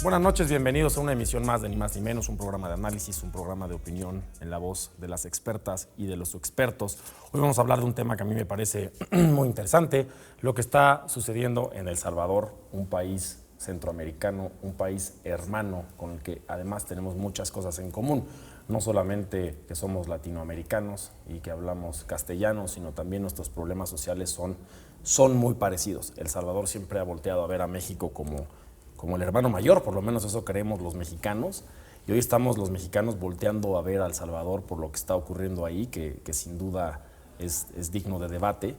Buenas noches, bienvenidos a una emisión más de Ni Más Ni Menos, un programa de análisis, un programa de opinión en la voz de las expertas y de los expertos. Hoy vamos a hablar de un tema que a mí me parece muy interesante, lo que está sucediendo en El Salvador, un país centroamericano, un país hermano con el que además tenemos muchas cosas en común. No solamente que somos latinoamericanos y que hablamos castellano, sino también nuestros problemas sociales son muy parecidos. El Salvador siempre ha volteado a ver a México como el hermano mayor, por lo menos eso creemos los mexicanos, y hoy estamos los mexicanos volteando a ver a El Salvador por lo que está ocurriendo ahí, que sin duda es digno de debate,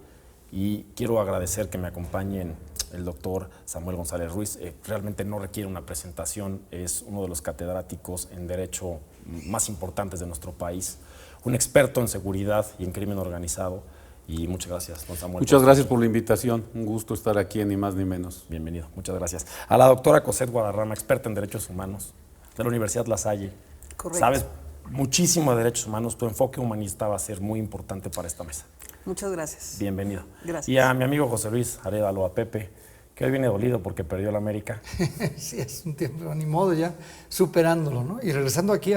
y quiero agradecer que me acompañen el doctor Samuel González Ruiz. Realmente no requiere una presentación, es uno de los catedráticos en Derecho más importantes de nuestro país, un experto en seguridad y en crimen organizado. Y muchas gracias, don Samuel. Muchas gracias por la invitación. Un gusto estar aquí en Ni Más Ni Menos. Bienvenido, muchas gracias. A la doctora Cosette Guadarrama, experta en Derechos Humanos de la Universidad La Salle. Correcto. Sabes muchísimo de derechos humanos, tu enfoque humanista va a ser muy importante para esta mesa. Muchas gracias. Bienvenido. Gracias. Y a mi amigo José Luis Arévalo, a Pepe, que hoy viene dolido porque perdió la América. Sí, es un tiempo, ni modo, ya superándolo, ¿no? Y regresando aquí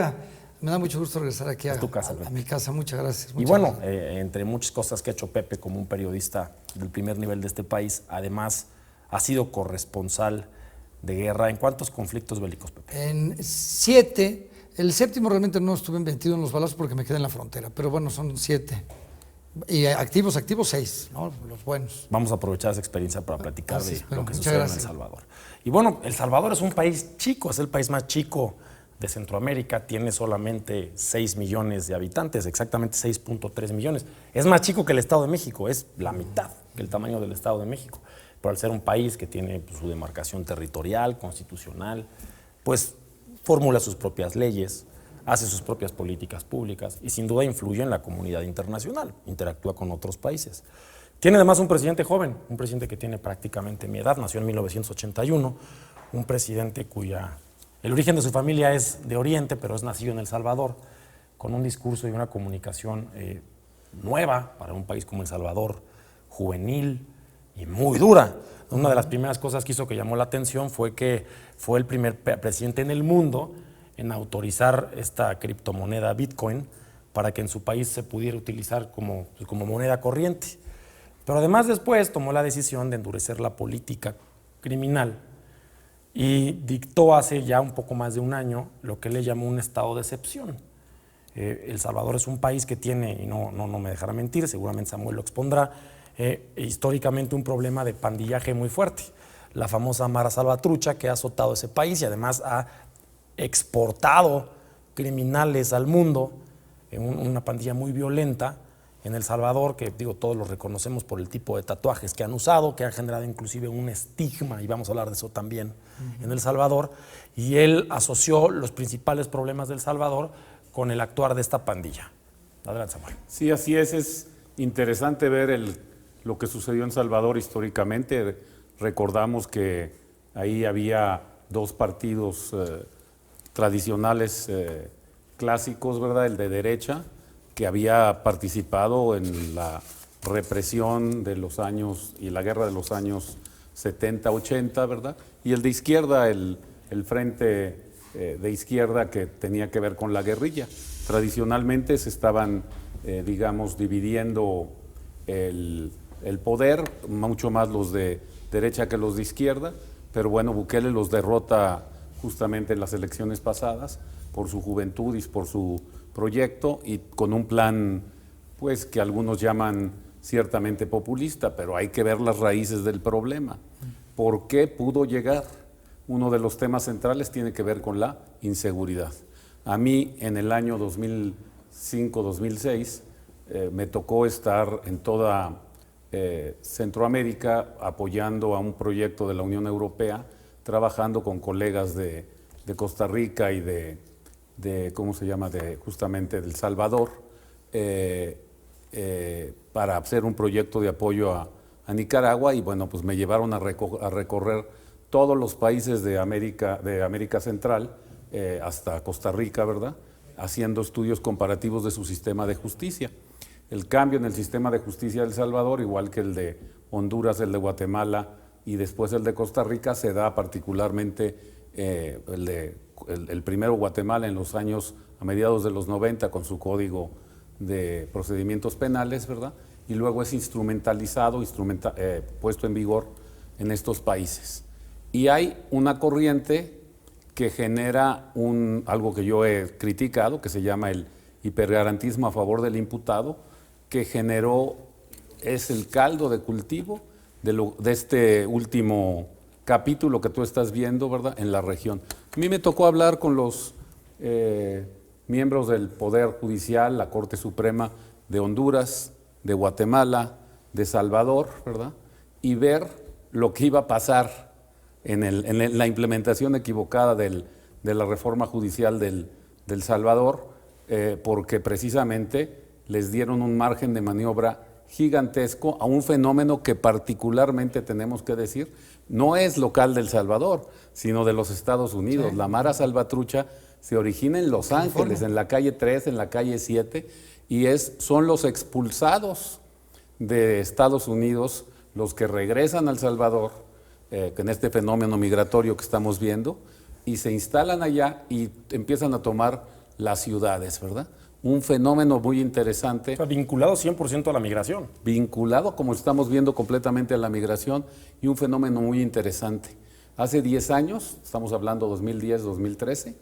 me da mucho gusto regresar aquí a tu casa, a mi casa. Muchas gracias. Y bueno, entre muchas cosas que ha hecho Pepe como un periodista del primer nivel de este país, además ha sido corresponsal de guerra. ¿En cuántos conflictos bélicos, Pepe? En 7. El séptimo realmente no estuve metido en los balazos porque me quedé en la frontera, pero bueno, son 7. Y activos 6, ¿no? Los buenos. Vamos a aprovechar esa experiencia para platicar de lo que muchas sucede gracias. en El Salvador. Y bueno, El Salvador es un país chico, es el país más chico de Centroamérica, tiene solamente 6 millones de habitantes, exactamente 6.3 millones. Es más chico que el Estado de México, es la mitad del tamaño del Estado de México. Pero al ser un país que tiene su demarcación territorial, constitucional, pues formula sus propias leyes, hace sus propias políticas públicas y sin duda influye en la comunidad internacional, interactúa con otros países. Tiene además un presidente joven, un presidente que tiene prácticamente mi edad, nació en 1981, un presidente el origen de su familia es de Oriente, pero es nacido en El Salvador, con un discurso y una comunicación nueva para un país como El Salvador, juvenil y muy dura. Una de las primeras cosas que hizo que llamó la atención fue que fue el primer presidente en el mundo en autorizar esta criptomoneda Bitcoin para que en su país se pudiera utilizar como moneda corriente. Pero además después tomó la decisión de endurecer la política criminal y dictó hace ya un poco más de un año lo que le llamó un estado de excepción. El Salvador es un país que tiene, y no me dejará mentir, seguramente Samuel lo expondrá, históricamente un problema de pandillaje muy fuerte. La famosa Mara Salvatrucha que ha azotado ese país y además ha exportado criminales al mundo, una pandilla muy violenta en El Salvador, que todos los reconocemos por el tipo de tatuajes que han usado, que han generado inclusive un estigma, y vamos a hablar de eso también en El Salvador, y él asoció los principales problemas del Salvador con el actuar de esta pandilla. Adelante, Samuel. Sí, así es interesante ver lo que sucedió en Salvador históricamente. Recordamos que ahí había dos partidos tradicionales clásicos, ¿verdad? El de derecha, que había participado en la represión de los años y la guerra de los años 70, 80, ¿verdad? Y el de izquierda, el frente de izquierda que tenía que ver con la guerrilla. Tradicionalmente se estaban, dividiendo el poder, mucho más los de derecha que los de izquierda, pero bueno, Bukele los derrota justamente en las elecciones pasadas por su juventud y por su proyecto y con un plan pues que algunos llaman ciertamente populista, pero hay que ver las raíces del problema. ¿Por qué pudo llegar? Uno de los temas centrales tiene que ver con la inseguridad. A mí en el año 2005-2006 me tocó estar en toda Centroamérica apoyando a un proyecto de la Unión Europea, trabajando con colegas de Costa Rica y justamente de El Salvador, para hacer un proyecto de apoyo a Nicaragua, y bueno, pues me llevaron a recorrer todos los países de América Central, hasta Costa Rica, ¿verdad? Haciendo estudios comparativos de su sistema de justicia. El cambio en el sistema de justicia de El Salvador, igual que el de Honduras, el de Guatemala y después el de Costa Rica, se da particularmente el primero Guatemala en los años a mediados de los 90 con su código de procedimientos penales, ¿verdad? Y luego es instrumentalizado, puesto en vigor en estos países. Y hay una corriente que genera algo que yo he criticado, que se llama el hipergarantismo a favor del imputado, que es el caldo de cultivo de este último capítulo que tú estás viendo, ¿verdad?, en la región. A mí me tocó hablar con los miembros del Poder Judicial, la Corte Suprema de Honduras, de Guatemala, de Salvador, ¿verdad?, y ver lo que iba a pasar en la implementación equivocada de la reforma judicial del Salvador, porque precisamente les dieron un margen de maniobra gigantesco a un fenómeno que particularmente tenemos que decir, no es local del Salvador, sino de los Estados Unidos. Sí. La Mara Salvatrucha se origina en Los Ángeles, en la calle 3, en la calle 7, y son los expulsados de Estados Unidos los que regresan al Salvador, en este fenómeno migratorio que estamos viendo, y se instalan allá y empiezan a tomar las ciudades, ¿verdad? Un fenómeno muy interesante. O sea, vinculado 100% a la migración. Vinculado, como estamos viendo, completamente a la migración, y un fenómeno muy interesante. Hace 10 años, estamos hablando 2010, 2013,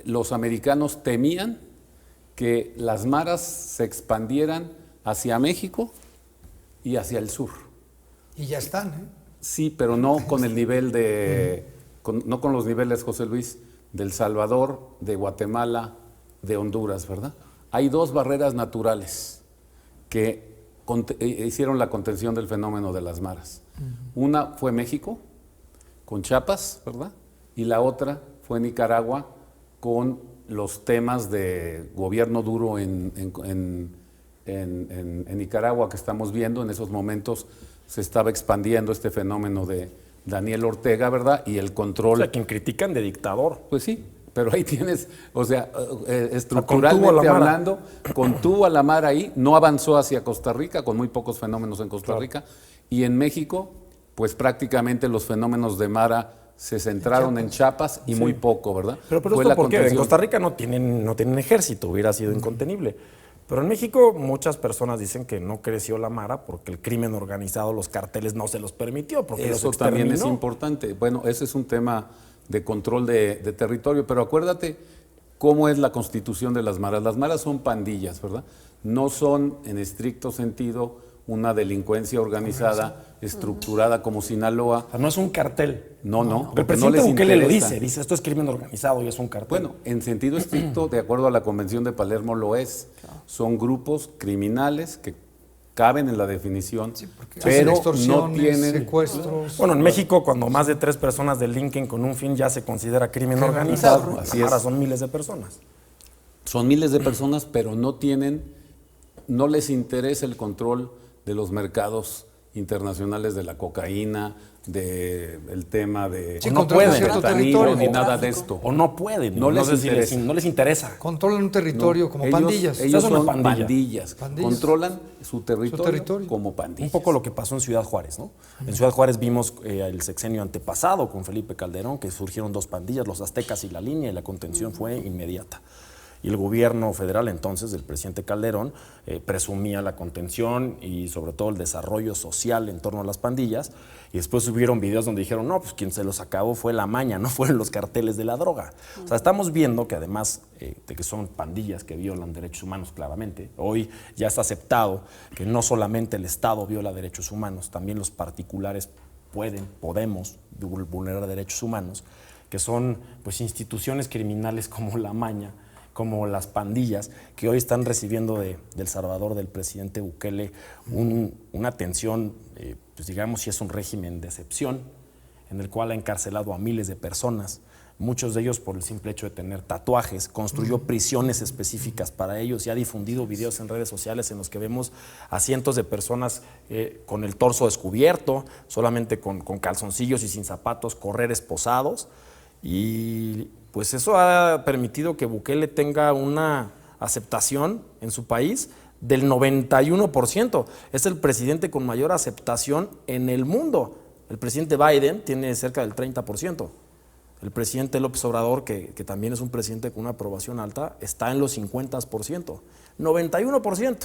los americanos temían que las maras se expandieran hacia México y hacia el sur. Y ya están, ¿eh? Sí, pero no con el nivel no con los niveles, José Luis, del Salvador, de Guatemala, de Honduras, ¿verdad? Hay dos barreras naturales que hicieron la contención del fenómeno de las maras. Una fue México, con Chiapas, ¿verdad? Y la otra fue Nicaragua, con los temas de gobierno duro en Nicaragua que estamos viendo. En esos momentos se estaba expandiendo este fenómeno de Daniel Ortega, ¿verdad? Y el control. O sea, quien critican de dictador. Pues sí, pero ahí tienes, o sea, estructuralmente hablando, contuvo a la Mara ahí, no avanzó hacia Costa Rica, con muy pocos fenómenos en Costa Rica, y en México, pues prácticamente los fenómenos de Mara se centraron en Chiapas y muy poco, ¿verdad? Pero esto ¿por qué? En Costa Rica no tienen ejército, hubiera sido incontenible. Pero en México muchas personas dicen que no creció la Mara porque el crimen organizado, los carteles no se los permitió. Porque eso también es importante. Bueno, ese es un tema de control de territorio, pero acuérdate cómo es la constitución de las maras. Las maras son pandillas, ¿verdad? No son en estricto sentido una delincuencia organizada, estructurada como Sinaloa. O sea, no es un cartel. No. El presidente Bukele lo dice esto es crimen organizado y es un cartel. Bueno, en sentido estricto, de acuerdo a la Convención de Palermo, lo es. Son grupos criminales que caben en la definición, pero no tienen secuestros. Bueno, en México, cuando más de 3 personas delinquen con un fin, ya se considera crimen organizado. Así ahora es. son miles de personas. Son miles de personas, pero no les interesa el control de los mercados internacionales de la cocaína, del tema de no pueden fentanilo, ni nada de esto. O no pueden. No les interesa. Controlan un territorio como pandillas. Ellos son son pandillas. Controlan su territorio como pandillas. Un poco lo que pasó en Ciudad Juárez, ¿no? En Ciudad Juárez vimos el sexenio antepasado con Felipe Calderón, que surgieron 2 pandillas, los Aztecas y la Línea, y la contención fue inmediata. Y el gobierno federal entonces, del presidente Calderón, presumía la contención y sobre todo el desarrollo social en torno a las pandillas. Y después subieron videos donde dijeron, no, pues quien se los acabó fue la maña, no fueron los carteles de la droga. O sea, estamos viendo que además de que son pandillas que violan derechos humanos claramente, hoy ya está aceptado que no solamente el Estado viola derechos humanos, también los particulares podemos vulnerar derechos humanos, que son pues instituciones criminales como la maña, como las pandillas, que hoy están recibiendo del Salvador, del presidente Bukele, una atención, pues digamos, si es un régimen de excepción, en el cual ha encarcelado a miles de personas, muchos de ellos por el simple hecho de tener tatuajes, construyó prisiones específicas para ellos y ha difundido videos en redes sociales en los que vemos a cientos de personas con el torso descubierto, solamente con calzoncillos y sin zapatos, correr esposados. Y pues eso ha permitido que Bukele tenga una aceptación en su país del 91%. Es el presidente con mayor aceptación en el mundo. El presidente Biden tiene cerca del 30%. El presidente López Obrador, que también es un presidente con una aprobación alta, está en los 50%, 91%.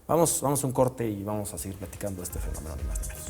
Vamos a un corte y vamos a seguir platicando de este fenómeno, ni más ni menos.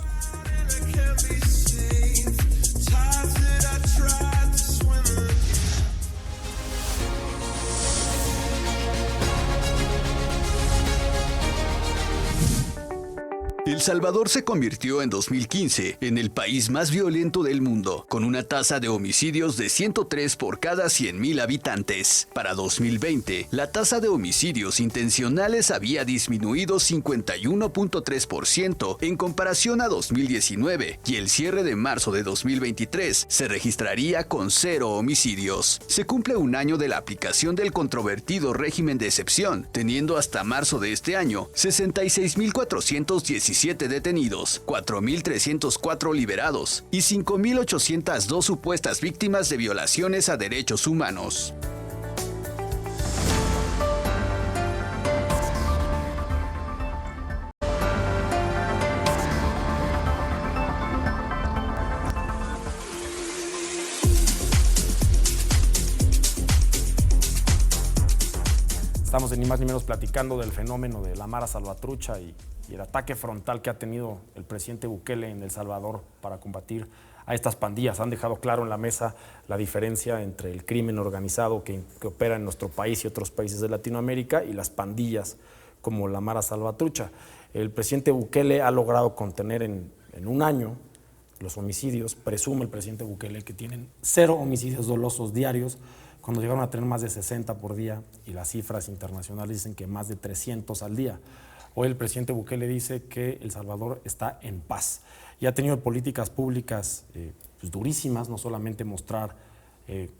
El Salvador se convirtió en 2015 en el país más violento del mundo, con una tasa de homicidios de 103 por cada 100,000 habitantes. Para 2020, la tasa de homicidios intencionales había disminuido 51.3% en comparación a 2019, y el cierre de marzo de 2023 se registraría con 0 homicidios. Se cumple un año de la aplicación del controvertido régimen de excepción, teniendo hasta marzo de este año 66.417 detenidos, 4.304 liberados y 5.802 supuestas víctimas de violaciones a derechos humanos. Estamos ni más ni menos platicando del fenómeno de la Mara Salvatrucha y el ataque frontal que ha tenido el presidente Bukele en El Salvador para combatir a estas pandillas. Han dejado claro en la mesa la diferencia entre el crimen organizado que opera en nuestro país y otros países de Latinoamérica y las pandillas como la Mara Salvatrucha. El presidente Bukele ha logrado contener en un año los homicidios. Presume el presidente Bukele que tienen 0 homicidios dolosos diarios, cuando llegaron a tener más de 60 por día, y las cifras internacionales dicen que más de 300 al día. Hoy el presidente Bukele dice que El Salvador está en paz y ha tenido políticas públicas pues durísimas, no solamente mostrar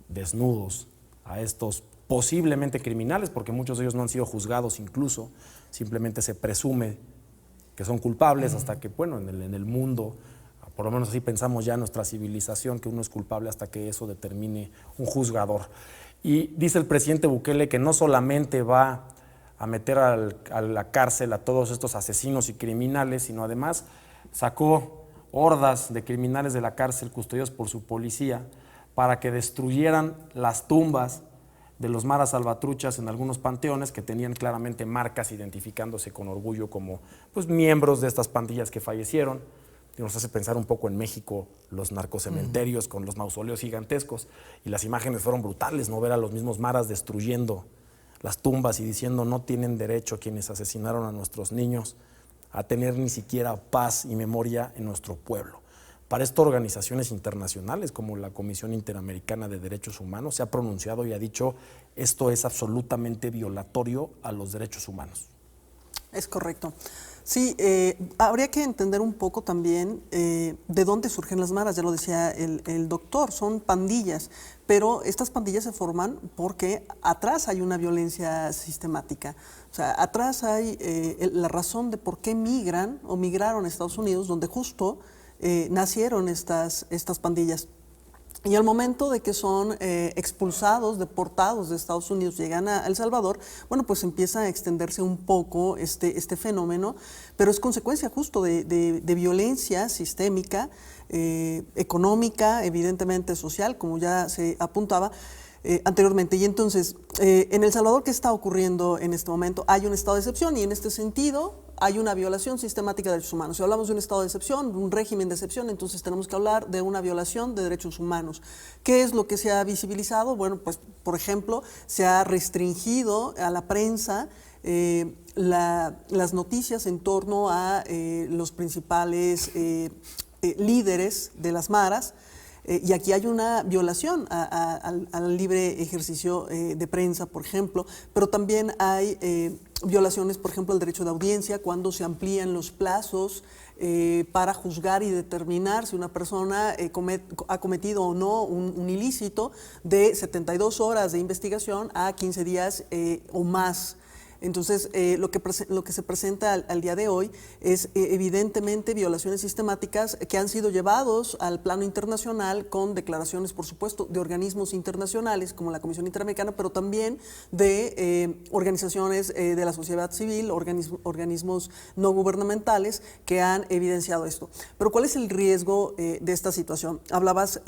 desnudos a estos posiblemente criminales, porque muchos de ellos no han sido juzgados incluso, simplemente se presume que son culpables hasta que, bueno, en el mundo, por lo menos así pensamos ya en nuestra civilización, que uno es culpable hasta que eso determine un juzgador. Y dice el presidente Bukele que no solamente va a meter a la cárcel a todos estos asesinos y criminales, sino además sacó hordas de criminales de la cárcel custodiados por su policía para que destruyeran las tumbas de los Maras Salvatruchas en algunos panteones que tenían claramente marcas identificándose con orgullo como pues, miembros de estas pandillas que fallecieron. Y nos hace pensar un poco en México, los narcocementerios con los mausoleos gigantescos, y las imágenes fueron brutales, ¿no? Ver a los mismos maras destruyendo las tumbas y diciendo no tienen derecho quienes asesinaron a nuestros niños a tener ni siquiera paz y memoria en nuestro pueblo. Para esto, organizaciones internacionales como la Comisión Interamericana de Derechos Humanos se ha pronunciado y ha dicho esto es absolutamente violatorio a los derechos humanos. Es correcto. Sí, habría que entender un poco también de dónde surgen las maras, ya lo decía el doctor, son pandillas, pero estas pandillas se forman porque atrás hay una violencia sistemática. O sea, atrás hay la razón de por qué migran o migraron a Estados Unidos, donde justo nacieron estas pandillas. Y al momento de que son expulsados, deportados de Estados Unidos, llegan a El Salvador, bueno, pues empieza a extenderse un poco este fenómeno, pero es consecuencia justo de violencia sistémica, económica, evidentemente social, como ya se apuntaba anteriormente. Y entonces, en El Salvador, ¿qué está ocurriendo en este momento? Hay un estado de excepción y en este sentido hay una violación sistemática de derechos humanos. Si hablamos de un estado de excepción, de un régimen de excepción, entonces tenemos que hablar de una violación de derechos humanos. ¿Qué es lo que se ha visibilizado? Bueno, pues, por ejemplo, se ha restringido a la prensa las noticias en torno a los principales líderes de las maras, y aquí hay una violación al libre ejercicio de prensa, por ejemplo, pero también hay violaciones, por ejemplo, al derecho de audiencia, cuando se amplían los plazos para juzgar y determinar si una persona ha cometido o no un ilícito, de 72 horas de investigación a 15 días o más. Entonces, lo que se presenta al día de hoy es evidentemente violaciones sistemáticas que han sido llevados al plano internacional con declaraciones, por supuesto, de organismos internacionales como la Comisión Interamericana, pero también de organizaciones de la sociedad civil, organismos no gubernamentales que han evidenciado esto. Pero ¿cuál es el riesgo de esta situación? Hablabas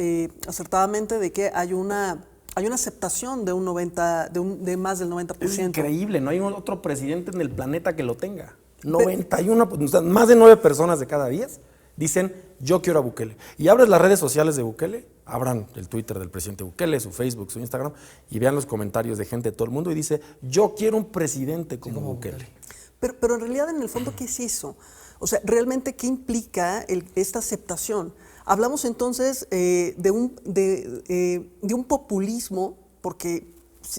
acertadamente de que hay una aceptación de más del 90%. Es increíble, no hay otro presidente en el planeta que lo tenga. 91, más de 9 personas de cada 10 dicen, yo quiero a Bukele. Y abres las redes sociales de Bukele, abran el Twitter del presidente Bukele, su Facebook, su Instagram, y vean los comentarios de gente de todo el mundo y dice, yo quiero un presidente como Bukele. Pero en realidad, en el fondo, ¿qué es eso? O sea, ¿realmente qué implica esta aceptación? Hablamos entonces de un populismo, porque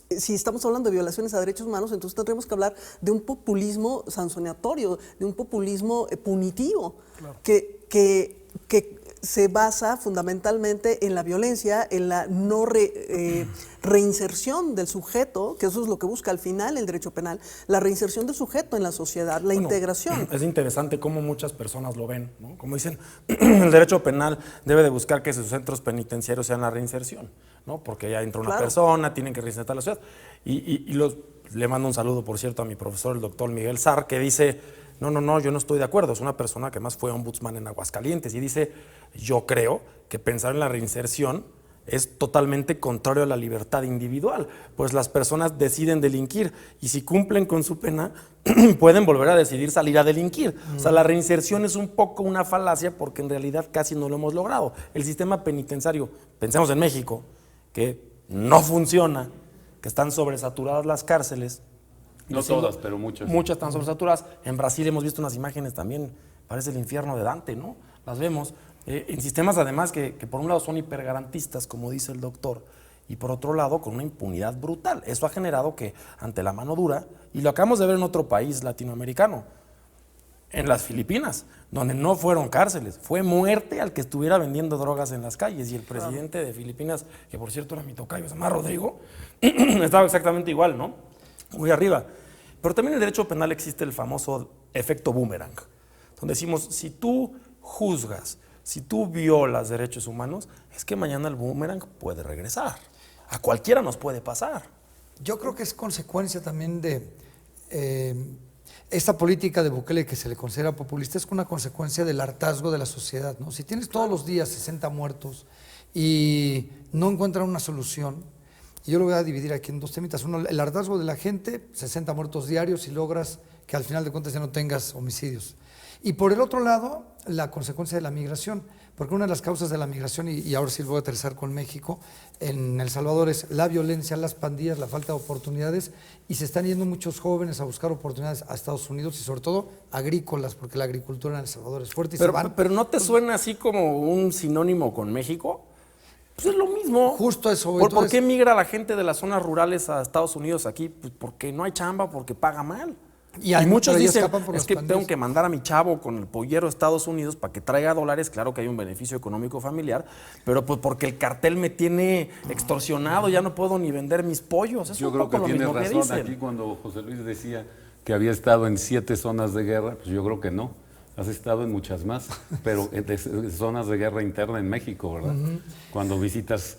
si estamos hablando de violaciones a derechos humanos, entonces tendremos que hablar de un populismo sancionatorio, de un populismo punitivo, claro, que se basa fundamentalmente en la violencia, en la no reinserción del sujeto, que eso es lo que busca al final el derecho penal, la reinserción del sujeto en la sociedad, la integración. Es interesante cómo muchas personas lo ven, ¿no? Como dicen, el derecho penal debe de buscar que sus centros penitenciarios sean la reinserción, ¿no? Porque ya entra una persona, tienen que reinsertar la sociedad. Le mando un saludo, por cierto, a mi profesor, el doctor Miguel Sarr, que dice, no, yo no estoy de acuerdo. Es una persona que más fue ombudsman en Aguascalientes y dice, yo creo que pensar en la reinserción es totalmente contrario a la libertad individual, pues las personas deciden delinquir y si cumplen con su pena pueden volver a decidir salir a delinquir. O sea, la reinserción es un poco una falacia porque en realidad casi no lo hemos logrado. El sistema penitenciario, pensemos en México, que no funciona, que están sobresaturadas las cárceles. No todas, pero muchas. Muchas están sobresaturadas. En Brasil hemos visto unas imágenes también, parece el infierno de Dante, ¿no? Las vemos. En sistemas además que por un lado son hipergarantistas, como dice el doctor, y por otro lado con una impunidad brutal. Eso ha generado que ante la mano dura, y lo acabamos de ver en otro país latinoamericano, en las Filipinas, donde no fueron cárceles, fue muerte al que estuviera vendiendo drogas en las calles, y el presidente de Filipinas, que por cierto era mi tocayo, se llama Rodrigo, estaba exactamente igual, ¿no? Muy arriba. Pero también en el derecho penal existe el famoso efecto boomerang, donde decimos, si tú juzgas, si tú violas derechos humanos, es que mañana el boomerang puede regresar. A cualquiera nos puede pasar. Yo creo que es consecuencia también de esta política de Bukele que se le considera populista, es una consecuencia del hartazgo de la sociedad, ¿no? Si tienes todos los días 60 muertos y no encuentran una solución, y yo lo voy a dividir aquí en dos temitas. Uno, el hartazgo de la gente, 60 muertos diarios y logras que al final de cuentas ya no tengas homicidios. Y por el otro lado, la consecuencia de la migración, porque una de las causas de la migración, y ahora sí voy a aterrizar con México, en El Salvador es la violencia, las pandillas, la falta de oportunidades, y se están yendo muchos jóvenes a buscar oportunidades a Estados Unidos y sobre todo agrícolas, porque la agricultura en El Salvador es fuerte y se van. Pero ¿no te suena así como un sinónimo con México? Pues es lo mismo. Justo eso. ¿Por qué migra la gente de las zonas rurales a Estados Unidos aquí? Pues porque no hay chamba, porque paga mal. Y muchos dicen, es que tengo que mandar a mi chavo con el pollero a Estados Unidos para que traiga dólares. Claro que hay un beneficio económico familiar, pero pues porque el cartel me tiene extorsionado, ya no puedo ni vender mis pollos. Es Yo creo que tiene razón aquí cuando José Luis decía que había estado en 7 zonas de guerra, pues yo creo que no. Has estado en muchas más, pero en zonas de guerra interna en México, ¿verdad? Cuando visitas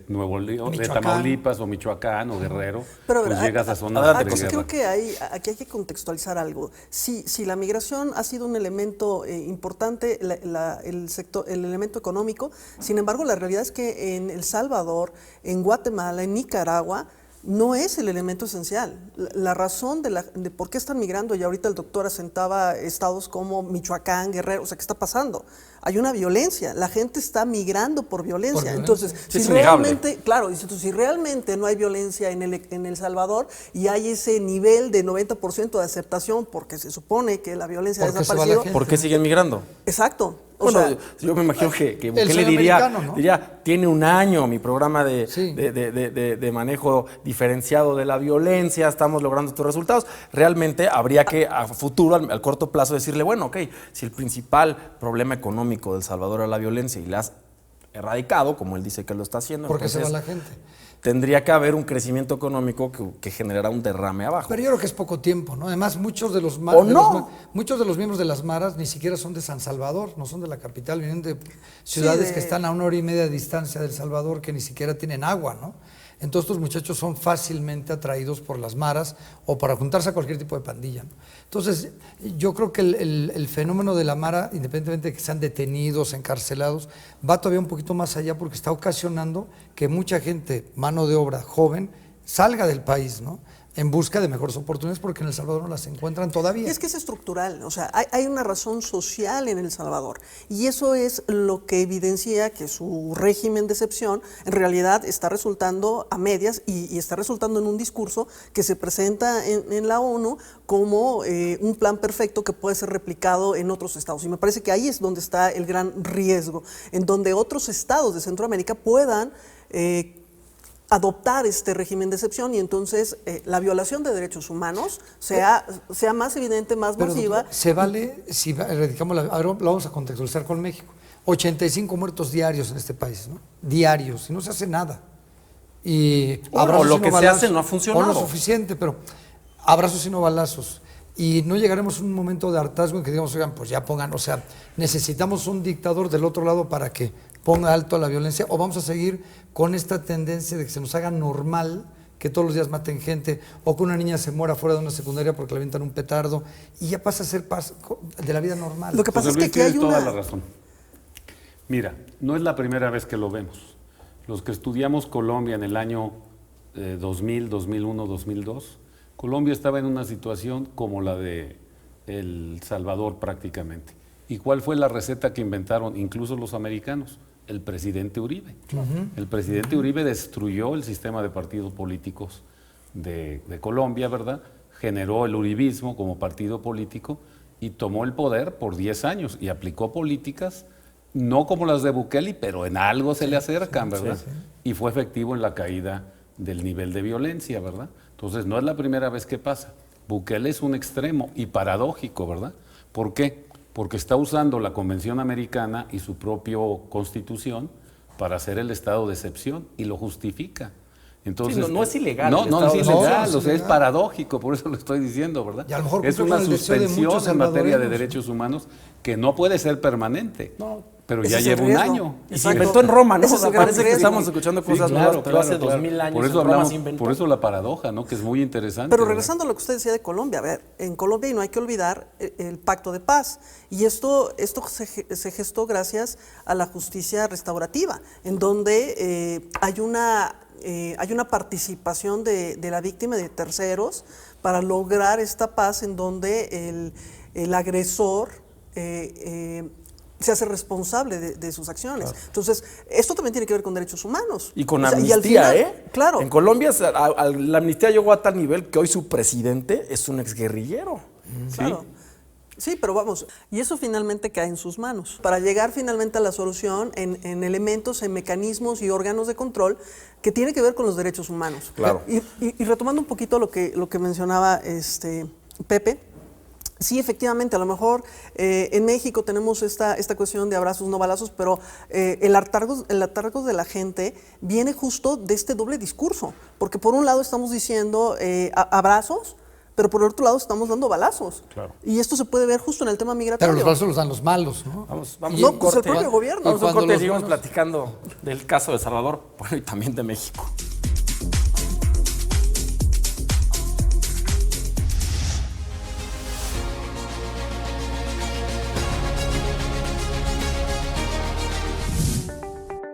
Nuevo León, de Tamaulipas o Michoacán o Guerrero, pero, pues llegas a zonas de guerra. Creo que aquí hay que contextualizar algo. Si la migración ha sido un elemento importante, el elemento económico, sin embargo, la realidad es que en El Salvador, en Guatemala, en Nicaragua, no es el elemento esencial. La razón de por qué están migrando, y ahorita el doctor asentaba estados como Michoacán, Guerrero, o sea, ¿qué está pasando? Hay una violencia, la gente está migrando por violencia. Entonces, si realmente no hay violencia en El Salvador y hay ese nivel de 90% de aceptación, porque se supone que la violencia ha desaparecido. ¿Por qué siguen migrando? Exacto. Bueno, yo me imagino que Bukele diría, tiene un año mi programa de manejo diferenciado de la violencia, estamos logrando estos resultados. Realmente habría que a futuro, al corto plazo, decirle, bueno, ok, si el principal problema económico de El Salvador era la violencia y la has erradicado, como él dice que lo está haciendo. ¿Por qué se va la gente? tendría que haber un crecimiento económico que generara un derrame abajo. Pero yo creo que es poco tiempo, ¿no? Además, muchos de los muchos de los miembros de las maras ni siquiera son de San Salvador, no son de la capital, vienen de ciudades que están a 1 hora y media de distancia del Salvador, que ni siquiera tienen agua, ¿no? Entonces, estos muchachos son fácilmente atraídos por las maras o para juntarse a cualquier tipo de pandilla, ¿no? Entonces, yo creo que el fenómeno de la mara, independientemente de que sean detenidos, encarcelados, va todavía un poquito más allá porque está ocasionando que mucha gente, mano de obra joven, salga del país, ¿no? En busca de mejores oportunidades porque en El Salvador no las encuentran todavía. Y es que es estructural, o sea, hay una razón social en El Salvador y eso es lo que evidencia que su régimen de excepción en realidad está resultando a medias y está resultando en un discurso que se presenta en la ONU como un plan perfecto que puede ser replicado en otros estados. Y me parece que ahí es donde está el gran riesgo, en donde otros estados de Centroamérica puedan adoptar este régimen de excepción y entonces la violación de derechos humanos sea más evidente, más masiva. Se vale, si erradicamos ahora lo vamos a contextualizar con México, 85 muertos diarios en este país, ¿no? Diarios, y no se hace nada. Y o lo que se hace no ha funcionado. O no suficiente, pero abrazos y no balazos. Y no llegaremos a un momento de hartazgo en que digamos, oigan, pues ya pongan, o sea, necesitamos un dictador del otro lado para que ponga alto a la violencia, o vamos a seguir con esta tendencia de que se nos haga normal que todos los días maten gente, o que una niña se muera fuera de una secundaria porque le avientan un petardo, y ya pasa a ser de la vida normal. Lo que pasa es que aquí hay toda la razón. Mira, no es la primera vez que lo vemos. Los que estudiamos Colombia en el año 2000, 2001, 2002, Colombia estaba en una situación como la de El Salvador prácticamente. ¿Y cuál fue la receta que inventaron incluso los americanos? El presidente Uribe. El presidente Uribe destruyó el sistema de partidos políticos de Colombia, ¿verdad? Generó el uribismo como partido político y tomó el poder por 10 años y aplicó políticas, no como las de Bukele, pero en algo se le acercan, ¿verdad? Y fue efectivo en la caída del nivel de violencia, ¿verdad? Entonces, no es la primera vez que pasa. Bukele es un extremo y paradójico, ¿verdad? ¿Por qué? Porque está usando la Convención Americana y su propia Constitución para hacer el estado de excepción y lo justifica. Entonces, sí, no es ilegal. No es ilegal, no, o sea, es paradójico, por eso lo estoy diciendo, ¿verdad? Y a lo mejor es una suspensión en materia de salvadoreños, derechos humanos que no puede ser permanente. No, pero ese ya es el lleva un riesgo. año. Y se inventó en Roma, ¿no? Ese es el gran Parece que riesgo. estamos escuchando cosas nuevas, pero hace 2000 años por eso en Roma hablamos, se inventó. por eso la paradoja, ¿no? Que es muy interesante. Pero ¿verdad? regresando a lo que usted decía de Colombia, a ver, en Colombia y no hay que olvidar el pacto de paz. Y esto se gestó gracias a la justicia restaurativa, en donde hay una participación de la víctima y de terceros para lograr esta paz en donde el agresor se hace responsable de sus acciones. Claro. Entonces, esto también tiene que ver con derechos humanos. Y con amnistía, y al final, Claro. En Colombia la amnistía llegó a tal nivel que hoy su presidente es un exguerrillero. Claro. Sí, pero vamos, y eso finalmente cae en sus manos. Para llegar finalmente a la solución en elementos, en mecanismos y órganos de control que tiene que ver con los derechos humanos. Claro. Y retomando un poquito lo que mencionaba Pepe, sí, efectivamente, a lo mejor en México tenemos esta cuestión de abrazos, no balazos, pero el hartazgo de la gente viene justo de este doble discurso, porque por un lado estamos diciendo abrazos, pero por el otro lado estamos dando balazos. Claro. Y esto se puede ver justo en el tema migratorio. Pero los balazos los dan los malos, ¿no? Vamos no, pues el propio gobierno. Vamos a un corte y seguimos platicando del caso de Salvador, bueno, y también de México.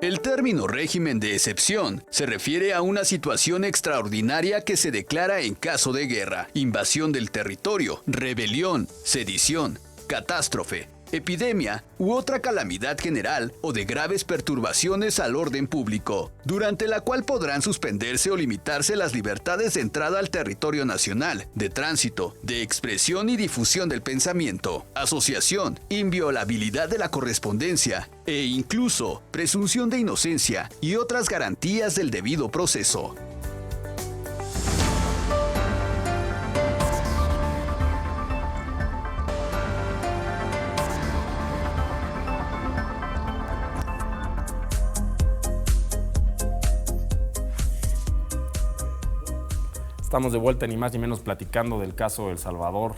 El término régimen de excepción se refiere a una situación extraordinaria que se declara en caso de guerra, invasión del territorio, rebelión, sedición, catástrofe, epidemia u otra calamidad general o de graves perturbaciones al orden público, durante la cual podrán suspenderse o limitarse las libertades de entrada al territorio nacional, de tránsito, de expresión y difusión del pensamiento, asociación, inviolabilidad de la correspondencia e incluso presunción de inocencia y otras garantías del debido proceso. Estamos de vuelta, ni más ni menos, platicando del caso de El Salvador,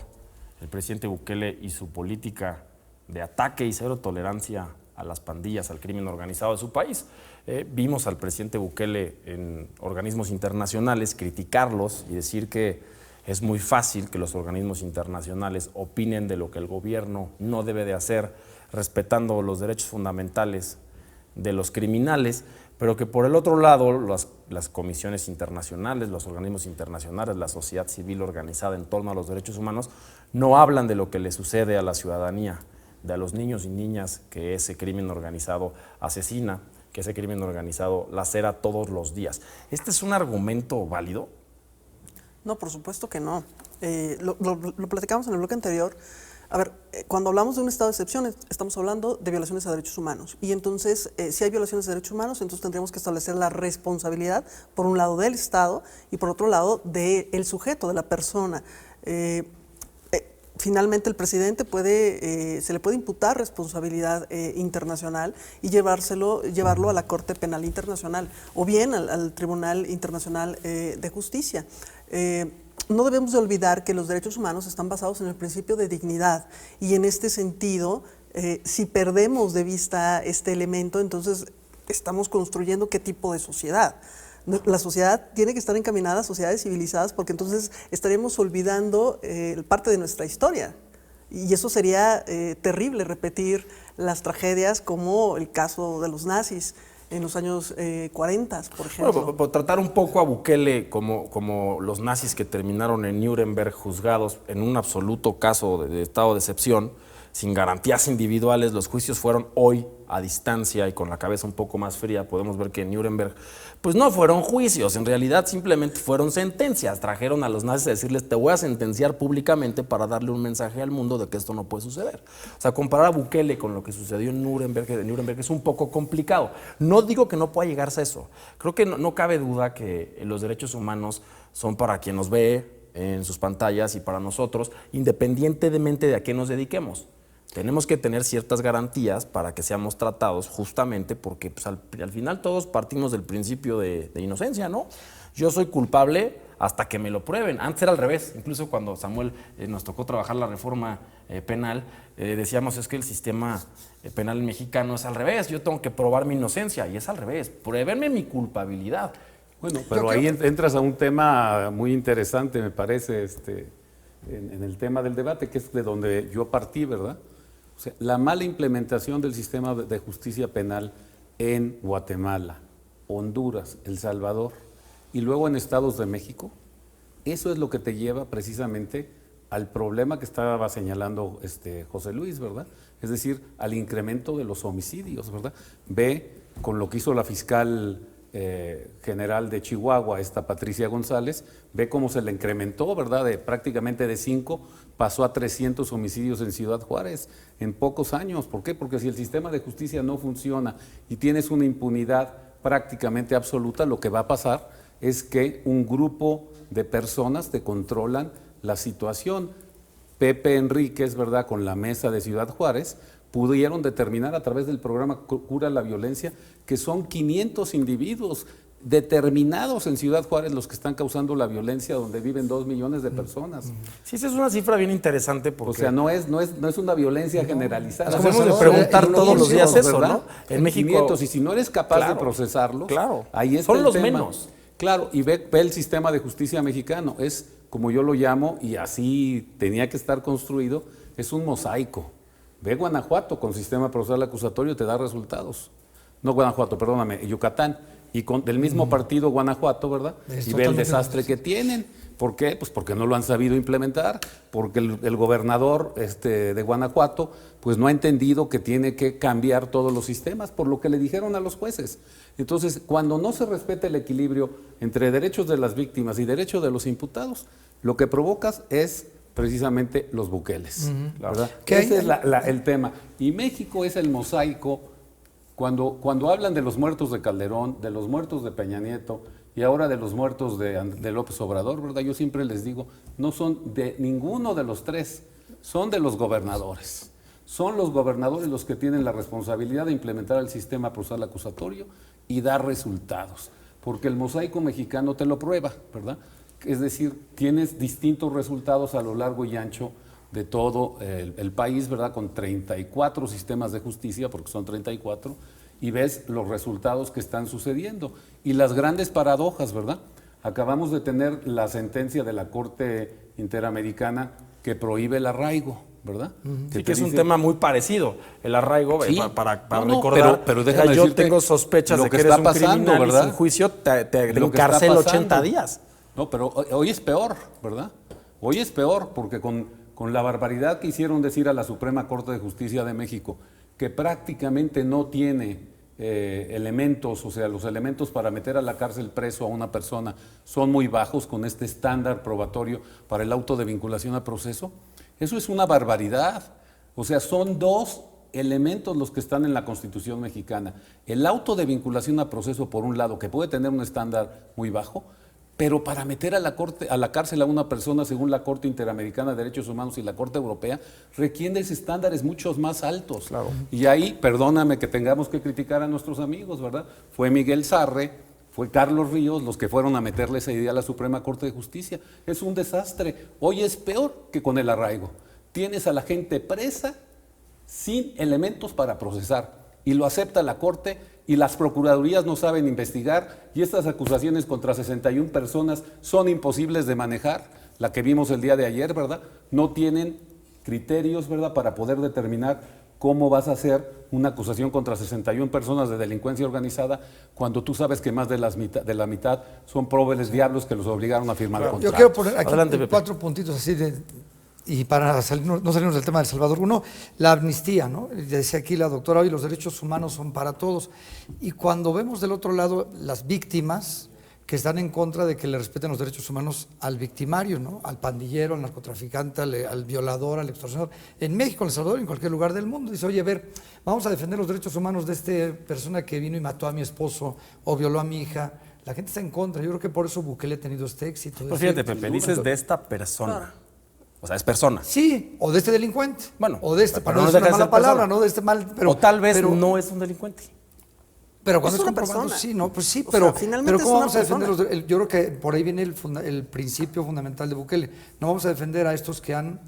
el presidente Bukele y su política de ataque y cero tolerancia a las pandillas, al crimen organizado de su país. Vimos al presidente Bukele en organismos internacionales criticarlos y decir que es muy fácil que los organismos internacionales opinen de lo que el gobierno no debe de hacer, respetando los derechos fundamentales de los criminales, pero que por el otro lado las comisiones internacionales, los organismos internacionales, la sociedad civil organizada en torno a los derechos humanos no hablan de lo que le sucede a la ciudadanía, de a los niños y niñas que ese crimen organizado asesina, que ese crimen organizado lacera todos los días. ¿Este es un argumento válido? No, por supuesto que no. Lo platicamos en el bloque anterior. A ver, cuando hablamos de un estado de excepción, estamos hablando de violaciones a derechos humanos. Y entonces, si hay violaciones de derechos humanos, entonces tendríamos que establecer la responsabilidad, por un lado, del Estado y por otro lado, del sujeto, de la persona. Finalmente, el presidente se le puede imputar responsabilidad internacional y llevarlo a la Corte Penal Internacional o bien al Tribunal Internacional de Justicia. No debemos de olvidar que los derechos humanos están basados en el principio de dignidad y en este sentido, si perdemos de vista este elemento, entonces estamos construyendo qué tipo de sociedad. La sociedad tiene que estar encaminada a sociedades civilizadas porque entonces estaríamos olvidando parte de nuestra historia. Y eso sería terrible, repetir las tragedias como el caso de los nazis en los años 40, por ejemplo. Bueno, por tratar un poco a Bukele como los nazis que terminaron en Nuremberg juzgados en un absoluto caso de estado de excepción, sin garantías individuales, los juicios fueron hoy a distancia y con la cabeza un poco más fría. Podemos ver que en Nuremberg pues no fueron juicios, en realidad simplemente fueron sentencias. Trajeron a los nazis a decirles: te voy a sentenciar públicamente para darle un mensaje al mundo de que esto no puede suceder. O sea, comparar a Bukele con lo que sucedió en Nuremberg es un poco complicado. No digo que no pueda llegarse a eso. Creo que no cabe duda que los derechos humanos son para quien nos ve en sus pantallas y para nosotros, independientemente de a qué nos dediquemos. Tenemos que tener ciertas garantías para que seamos tratados justamente porque pues, al final todos partimos del principio de inocencia, ¿no? Yo soy culpable hasta que me lo prueben. Antes era al revés. Incluso cuando Samuel nos tocó trabajar la reforma penal, decíamos es que el sistema penal mexicano es al revés. Yo tengo que probar mi inocencia y es al revés. Pruébenme mi culpabilidad. Bueno, pero ahí entras a un tema muy interesante, me parece, en el tema del debate, que es de donde yo partí, ¿verdad? O sea, la mala implementación del sistema de justicia penal en Guatemala, Honduras, El Salvador y luego en estados de México, eso es lo que te lleva precisamente al problema que estaba señalando José Luis, ¿verdad? Es decir, al incremento de los homicidios, ¿verdad? Ve con lo que hizo la fiscal general de Chihuahua, Patricia González, ve cómo se le incrementó, ¿verdad? Prácticamente de 5 pasó a 300 homicidios en Ciudad Juárez en pocos años. ¿Por qué? Porque si el sistema de justicia no funciona y tienes una impunidad prácticamente absoluta, lo que va a pasar es que un grupo de personas te controlan la situación. Pepe Enríquez, ¿verdad?, con la mesa de Ciudad Juárez, pudieron determinar a través del programa Cura la Violencia que son 500 individuos determinados en Ciudad Juárez los que están causando la violencia, donde viven 2 millones de personas. Sí, esa es una cifra bien interesante porque... O sea, no es una violencia generalizada. Nos debemos de preguntar todos los días eso, ¿verdad? ¿no? En México, 500, y si no eres capaz de procesarlos, ahí está son los tema. menos. Claro, y ve el sistema de justicia mexicano, es como yo lo llamo, y así tenía que estar construido, es un mosaico. Ve Guanajuato con sistema procesal acusatorio, te da resultados. No Guanajuato, perdóname, Yucatán. Y del mismo partido Guanajuato, ¿verdad? Y ve el desastre que tienen. ¿Por qué? Pues porque no lo han sabido implementar, porque el gobernador de Guanajuato pues no ha entendido que tiene que cambiar todos los sistemas, por lo que le dijeron a los jueces. Entonces, cuando no se respeta el equilibrio entre derechos de las víctimas y derechos de los imputados, lo que provocas es precisamente los buqueles, ¿verdad? Ese es el tema. Y México es el mosaico. Cuando hablan de los muertos de Calderón, de los muertos de Peña Nieto y ahora de los muertos de López Obrador, ¿verdad? Yo siempre les digo, no son de ninguno de los tres, son de los gobernadores. Son los gobernadores los que tienen la responsabilidad de implementar el sistema procesal acusatorio y dar resultados, porque el mosaico mexicano te lo prueba, ¿verdad? Es decir, tienes distintos resultados a lo largo y ancho de todo el país, ¿verdad? Con 34 sistemas de justicia, porque son 34, y ves los resultados que están sucediendo. Y las grandes paradojas, ¿verdad? Acabamos de tener la sentencia de la Corte Interamericana que prohíbe el arraigo, ¿verdad? Sí, que es un tema muy parecido. El arraigo, Sí. para No, recordar, pero déjame yo decirte tengo sospechas lo de que que eres está un pasando, criminal ¿verdad? y sin juicio te Lo que está encarcelo pasando. 80 días. No, pero hoy es peor, ¿verdad? Hoy es peor porque con la barbaridad que hicieron decir a la Suprema Corte de Justicia de México, que prácticamente no tiene elementos, o sea, los elementos para meter a la cárcel preso a una persona son muy bajos con este estándar probatorio para el auto de vinculación a proceso. Eso es una barbaridad. O sea, son dos elementos los que están en la Constitución mexicana. El auto de vinculación a proceso, por un lado, que puede tener un estándar muy bajo, pero para meter a la cárcel a una persona, según la Corte Interamericana de Derechos Humanos y la Corte Europea, requieren estándares mucho más altos. Claro. Y ahí, perdóname que tengamos que criticar a nuestros amigos, ¿verdad? Fue Miguel Sarre, fue Carlos Ríos los que fueron a meterle esa idea a la Suprema Corte de Justicia. Es un desastre. Hoy es peor que con el arraigo. Tienes a la gente presa sin elementos para procesar y lo acepta la Corte y las procuradurías no saben investigar y estas acusaciones contra 61 personas son imposibles de manejar, la que vimos el día de ayer, ¿verdad? No tienen criterios, ¿verdad?, para poder determinar cómo vas a hacer una acusación contra 61 personas de delincuencia organizada cuando tú sabes que más de la mitad son pobres diablos que los obligaron a firmar Yo contratos. quiero poner aquí Adelante, Pepe. 4 puntitos así y para no salirnos del tema de El Salvador. Uno, la amnistía, ¿no? Decía aquí la doctora, hoy los derechos humanos son para todos. Y cuando vemos del otro lado las víctimas que están en contra de que le respeten los derechos humanos al victimario, ¿no? Al pandillero, al narcotraficante, al violador, al extorsionador. En México, en El Salvador, en cualquier lugar del mundo. Dice, oye, a ver, vamos a defender los derechos humanos de esta persona que vino y mató a mi esposo o violó a mi hija. La gente está en contra. Yo creo que por eso Bukele ha tenido este éxito. Pues fíjate, Pepe, dices de esta persona. Claro. O sea, es persona. Sí, o de este delincuente. Bueno, o de este, pero para no no decir deja una de mala ser palabra, persona. ¿no? De este mal, pero o tal vez pero, no es un delincuente. Pero cuando Es es una comprobado, persona. sí, no, pues sí, O pero, sea, finalmente pero es ¿cómo una vamos a defender persona. yo creo que por ahí viene el principio fundamental de Bukele. No vamos a defender a estos que han,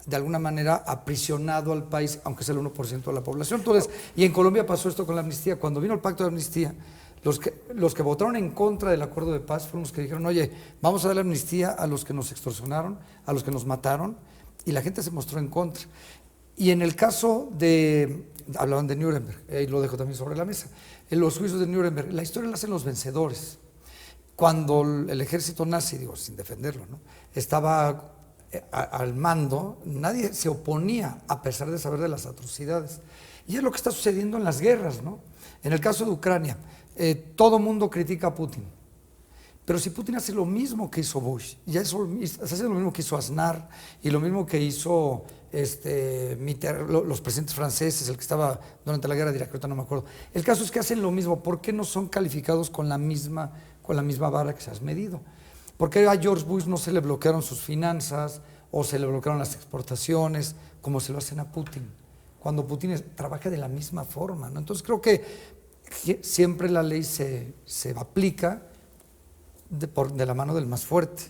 de alguna manera, aprisionado al país, aunque sea el 1% de la población. Entonces, y en Colombia pasó esto con la amnistía. Cuando vino el pacto de amnistía, los que votaron en contra del acuerdo de paz fueron los que dijeron, oye, vamos a dar la amnistía a los que nos extorsionaron, a los que nos mataron, y la gente se mostró en contra. Y en el caso hablaban de Nuremberg, y lo dejo también sobre la mesa, en los juicios de Nuremberg, la historia la hacen los vencedores. Cuando el ejército nazi, digo, sin defenderlo, ¿no?, estaba al mando, nadie se oponía a pesar de saber de las atrocidades. Y es lo que está sucediendo en las guerras, ¿no? En el caso de Ucrania, todo mundo critica a Putin. Pero si Putin hace lo mismo que hizo Bush, y está haciendo lo mismo que hizo Aznar, y lo mismo que hizo los presidentes franceses, el que estaba durante la guerra de Irak, ahorita no me acuerdo. El caso es que hacen lo mismo. ¿Por qué no son calificados con la misma vara que se has medido? ¿Por qué a George Bush no se le bloquearon sus finanzas o se le bloquearon las exportaciones como se lo hacen a Putin? Cuando Putin trabaja de la misma forma, ¿no? Entonces creo que siempre la ley se aplica de la mano del más fuerte.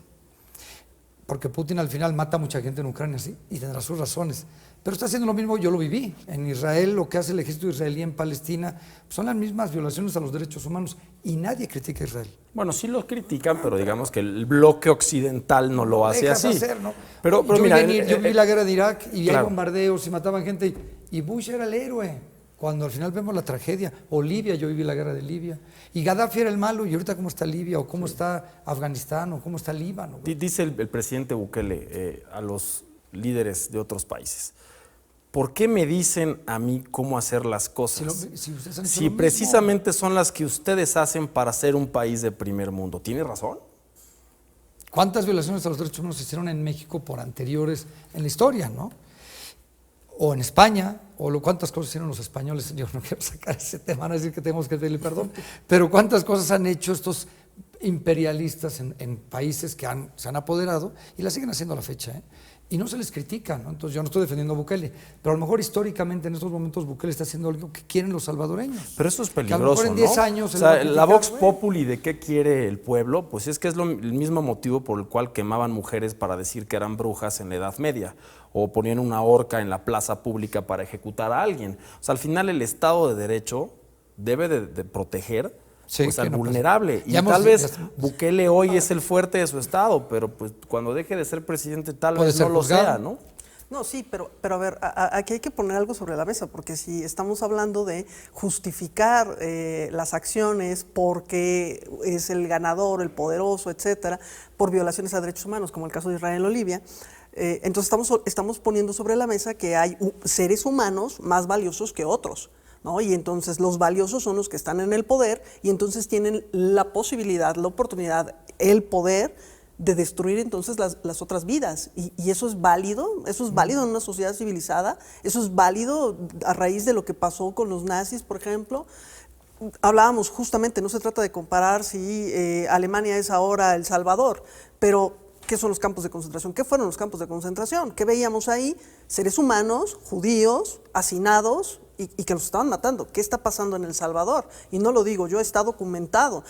Porque Putin al final mata a mucha gente en Ucrania, sí, y tendrá sus razones. Pero está haciendo lo mismo, yo lo viví. En Israel, lo que hace el ejército israelí en Palestina son las mismas violaciones a los derechos humanos y nadie critica a Israel. Bueno, sí lo critican, pero digamos que el bloque occidental no lo hace Dejas así. hacer, ¿no? Pero yo mira, viví la guerra de Irak y claro. hay bombardeos y mataban gente y Bush era el héroe. Cuando al final vemos la tragedia, o Libia, yo viví la guerra de Libia, y Gaddafi era el malo, y ahorita cómo está Libia, o cómo está Afganistán, o cómo está Líbano. Dice el presidente Bukele a los líderes de otros países, ¿por qué me dicen a mí cómo hacer las cosas? Si ustedes han hecho Si lo precisamente son las que ustedes hacen para ser un país de primer mundo. ¿Tiene razón? ¿Cuántas violaciones a los derechos humanos se hicieron en México por anteriores en la historia, no? O en España, cuántas cosas hicieron los españoles. Yo no quiero sacar ese tema, no decir que tenemos que pedirle perdón, pero cuántas cosas han hecho estos imperialistas en países que se han apoderado y la siguen haciendo a la fecha, ¿eh? y no se les critica, ¿no? Entonces yo no estoy defendiendo a Bukele, pero a lo mejor históricamente en estos momentos Bukele está haciendo algo que quieren los salvadoreños. Pero eso es Que a lo mejor peligroso, en 10 ¿no? años O se sea, le va a la criticar, Vox güey. Populi de qué quiere el pueblo, pues es que es el mismo motivo por el cual quemaban mujeres para decir que eran brujas en la Edad Media, o ponían una horca en la plaza pública para ejecutar a alguien. O sea, al final el Estado de Derecho debe de proteger Sí, pues, que al no pasa. vulnerable. Y Ya hemos- tal vez ya- Bukele hoy es el fuerte de su Estado, pero pues cuando deje de ser presidente tal Puede vez ser no lo juzgado. sea, ¿no? No, sí, pero a ver, aquí hay que poner algo sobre la mesa, porque si estamos hablando de justificar las acciones porque es el ganador, el poderoso, etcétera, por violaciones a derechos humanos, como el caso de Israel Olivia, entonces estamos poniendo sobre la mesa que hay seres humanos más valiosos que otros, ¿no? Y entonces los valiosos son los que están en el poder y entonces tienen la posibilidad, la oportunidad, el poder de destruir entonces las otras vidas. Y eso es válido en una sociedad civilizada, eso es válido a raíz de lo que pasó con los nazis, por ejemplo. Hablábamos justamente, no se trata de comparar si Alemania es ahora El Salvador, pero ¿qué son los campos de concentración? ¿Qué fueron los campos de concentración? ¿Qué veíamos ahí? Seres humanos, judíos, hacinados, y que los estaban matando. ¿Qué está pasando en El Salvador? Y no lo digo yo, está documentado.